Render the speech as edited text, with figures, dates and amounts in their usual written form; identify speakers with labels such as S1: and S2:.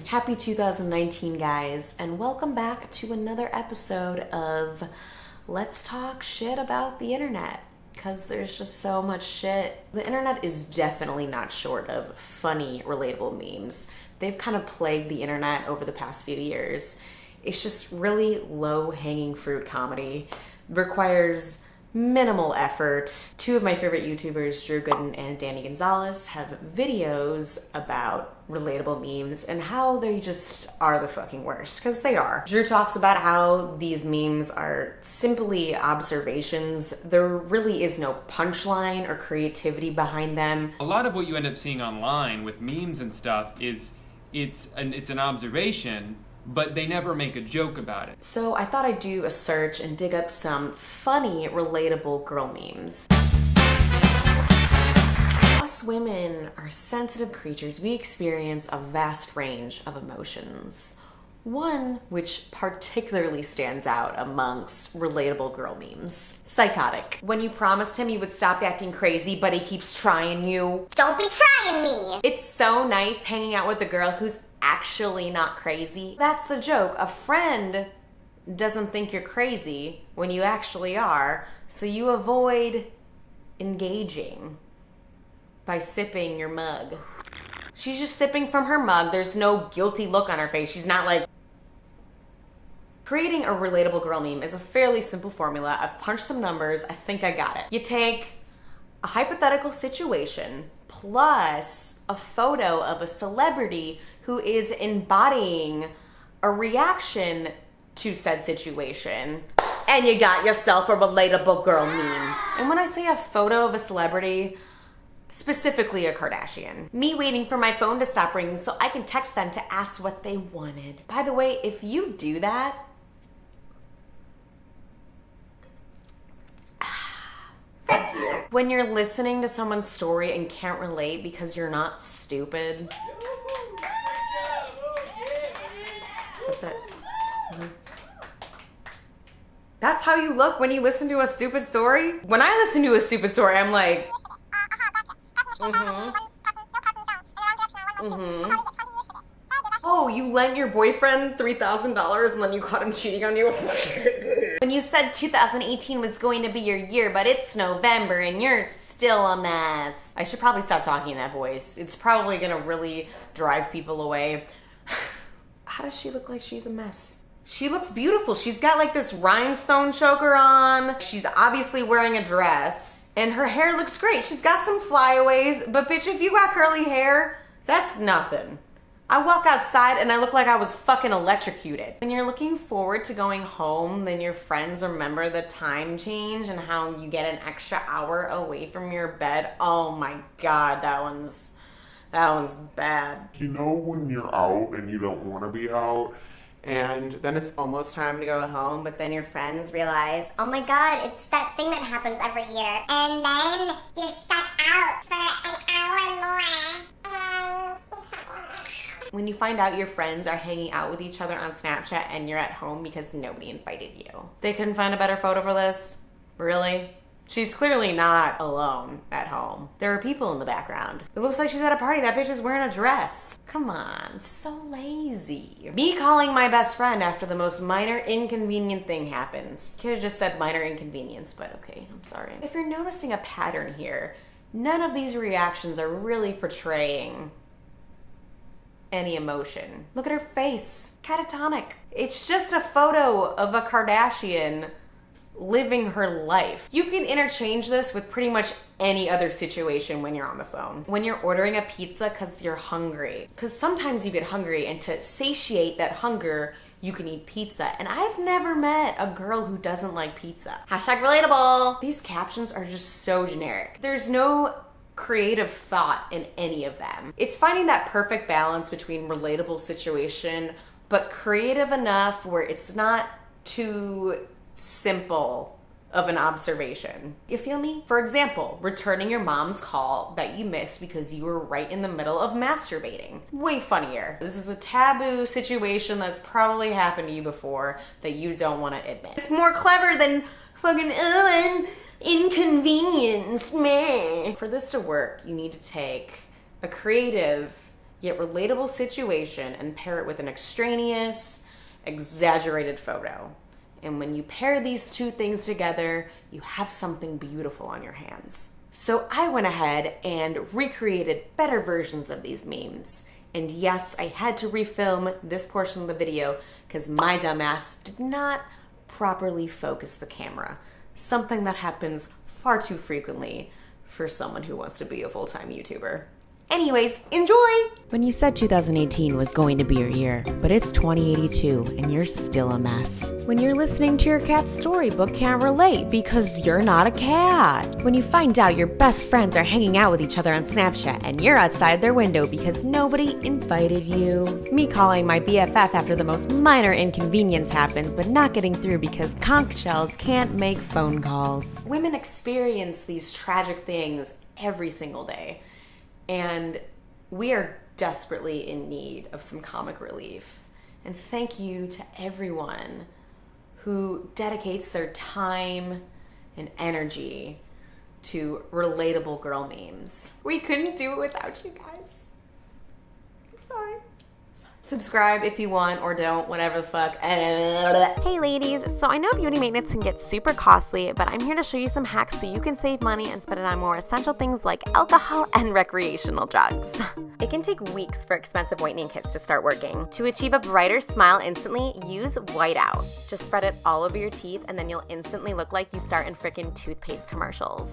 S1: Happy 2019, guys, and welcome back to another episode of Let's Talk Shit About the Internet, because there's just so much shit. The internet is definitely not short of funny, relatable memes. They've kind of plagued the internet over the past few years. It's just really low-hanging fruit comedy. Requires minimal effort. Two of my favorite YouTubers, Gooden and Danny Gonzalez, have videos about relatable memes and how they just are the fucking worst, because they are. Drew talks about how these memes are simply observations. There really is no punchline or creativity behind them.
S2: A lot of what you end up seeing online with memes and stuff is it's an observation, but they never make a joke about it.
S1: So I thought I'd do a search and dig up some funny, relatable girl memes. Us women are sensitive creatures. We experience a vast range of emotions. One which particularly stands out amongst relatable girl memes. Psychotic. When you promised him you would stop acting crazy, but he keeps trying you.
S3: Don't be trying me!
S1: It's so nice hanging out with a girl who's actually not crazy. That's the joke. A friend doesn't think you're crazy when you actually are, so you avoid engaging by sipping your mug. She's just sipping from her mug. There's no guilty look on her face. She's not like... Creating a relatable girl meme is a fairly simple formula. I've punched some numbers. I think I got it. You take a hypothetical situation plus a photo of a celebrity who is embodying a reaction to said situation, and you got yourself a relatable girl meme. And when I say a photo of a celebrity, specifically a Kardashian. Me waiting for my phone to stop ringing so I can text them to ask what they wanted. By the way, if you do that, when you're listening to someone's story and can't relate because you're not stupid. That's it. That's how you look when you listen to a stupid story? When I listen to a stupid story, I'm like... Oh, you lent your boyfriend $3,000 and then you caught him cheating on you? When you said 2018 was going to be your year, but it's November and you're still a mess. I should probably stop talking in that voice. It's probably gonna really drive people away. How does she look like she's a mess? She looks beautiful. She's got like this rhinestone choker on. She's obviously wearing a dress and her hair looks great. She's got some flyaways, but bitch, if you got curly hair, that's nothing. I walk outside and I look like I was fucking electrocuted. When you're looking forward to going home, then your friends remember the time change and how you get an extra hour away from your bed. Oh my God, that one's bad.
S4: You know when you're out and you don't want to be out,
S1: and then it's almost time to go home, but then your friends realize,
S3: Oh my God, it's that thing that happens every year. And then you're stuck out for an hour more.
S1: when you find out your friends are hanging out with each other on Snapchat and you're at home because nobody invited you. They couldn't find a better photo for this? Really? She's clearly not alone at home. There are people in the background. It looks like she's at a party. That bitch is wearing a dress. Come on, so lazy. Me calling my best friend after the most minor inconvenient thing happens. Could have just said minor inconvenience, but okay, I'm sorry. If you're noticing a pattern here, none of these reactions are really portraying any emotion. Look at her face, catatonic. It's just a photo of a Kardashian living her life. You can interchange this with pretty much any other situation when you're on the phone. When you're ordering a pizza because you're hungry. Because sometimes you get hungry, and to satiate that hunger, you can eat pizza. And I've never met a girl who doesn't like pizza. Hashtag relatable. These captions are just so generic. There's no creative thought in any of them. It's finding that perfect balance between relatable situation, but creative enough where it's not too simple of an observation. You feel me? For example, returning your mom's call that you missed because you were right in the middle of masturbating. Way funnier. This is a taboo situation that's probably happened to you before that you don't want to admit. It's more clever than fucking, I'm inconvenienced, meh. For this to work, you need to take a creative yet relatable situation and pair it with an extraneous, exaggerated photo. And when you pair these two things together, you have something beautiful on your hands. So I went ahead and recreated better versions of these memes. And yes, I had to refilm this portion of the video because my dumbass did not properly focus the camera. Something that happens far too frequently for someone who wants to be a full-time YouTuber. Anyways, enjoy! When you said 2018 was going to be your year, but it's 2082 and you're still a mess. When you're listening to your cat's story but can't relate because you're not a cat. When you find out your best friends are hanging out with each other on Snapchat and you're outside their window because nobody invited you. Me calling my BFF after the most minor inconvenience happens but not getting through because conch shells can't make phone calls. Women experience these tragic things every single day. And we are desperately in need of some comic relief. And thank you to everyone who dedicates their time and energy to relatable girl memes. We couldn't do it without you guys. I'm sorry. Subscribe if you want or don't, whatever the fuck. Hey ladies, so I know beauty maintenance can get super costly, but I'm here to show you some hacks so you can save money and spend it on more essential things like alcohol and recreational drugs. It can take weeks for expensive whitening kits to start working. To achieve a brighter smile instantly, use Whiteout. Just spread it all over your teeth and then you'll instantly look like you start in frickin' toothpaste commercials.